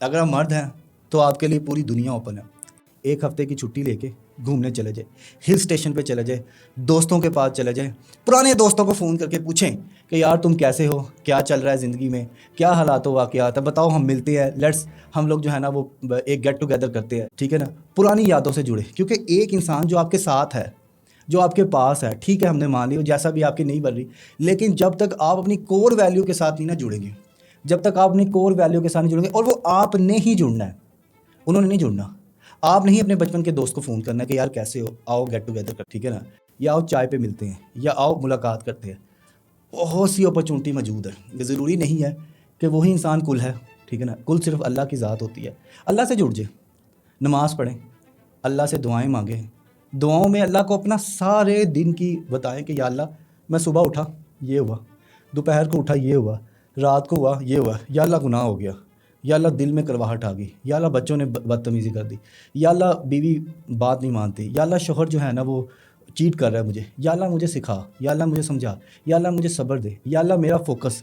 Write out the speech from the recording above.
اگر آپ مرد ہیں تو آپ کے لیے پوری دنیا اوپن ہے. ایک ہفتے کی چھٹی لے کے گھومنے چلے جائیں, ہل اسٹیشن پہ چلے جائیں, دوستوں کے پاس چلے جائیں, پرانے دوستوں کو فون کر کے پوچھیں کہ یار تم کیسے ہو, کیا چل رہا ہے زندگی میں, کیا حالات و واقعات ہے, بتاؤ ہم ملتے ہیں, ہم لوگ جو ہے نا وہ ایک گیٹ ٹوگیدر کرتے ہیں, ٹھیک ہے نا. پرانی یادوں سے جڑے, کیونکہ ایک انسان جو آپ کے ساتھ ہے, جو آپ کے پاس ہے, ٹھیک ہے ہم نے مان لی جیسا بھی آپ کی نہیں بن رہی, لیکن جب تک آپ اپنی کور ویلیو کے ساتھ نہیں نہ جڑیں گے, جب تک آپ اپنی کور ویلیو کے ساتھ نہیں جڑیں گے, اور وہ آپ نے ہی جڑنا ہے, انہوں نے نہیں جڑنا. آپ نہیں اپنے بچپن کے دوست کو فون کرنا کہ یار کیسے ہو, آؤ گیٹ ٹوگیدر کر, ٹھیک ہے نا, یا آؤ چائے پہ ملتے ہیں, یا آؤ ملاقات کرتے ہیں. بہت سی اپرچونٹی موجود ہے. یہ ضروری نہیں ہے کہ وہی انسان کل ہے, ٹھیک ہے نا. کل صرف اللہ کی ذات ہوتی ہے. اللہ سے جڑ جائیں, نماز پڑھیں, اللہ سے دعائیں مانگیں, دعاؤں میں اللہ کو اپنا سارے دن کی بتائیں کہ یا اللہ میں صبح اٹھا یہ ہوا, دوپہر کو اٹھا یہ ہوا, رات کو ہوا یہ ہوا, یا اللہ گناہ ہو گیا, یا اللہ دل میں کرواہٹ آ گئی, یا اللہ بچوں نے بدتمیزی کر دی, یا اللہ بیوی بات نہیں مانتی, یا اللہ شوہر جو ہے نا وہ چیٹ کر رہا ہے مجھے, یا اللہ مجھے سکھا, یا اللہ مجھے سمجھا, یا اللہ مجھے صبر دے, یا اللہ میرا فوکس,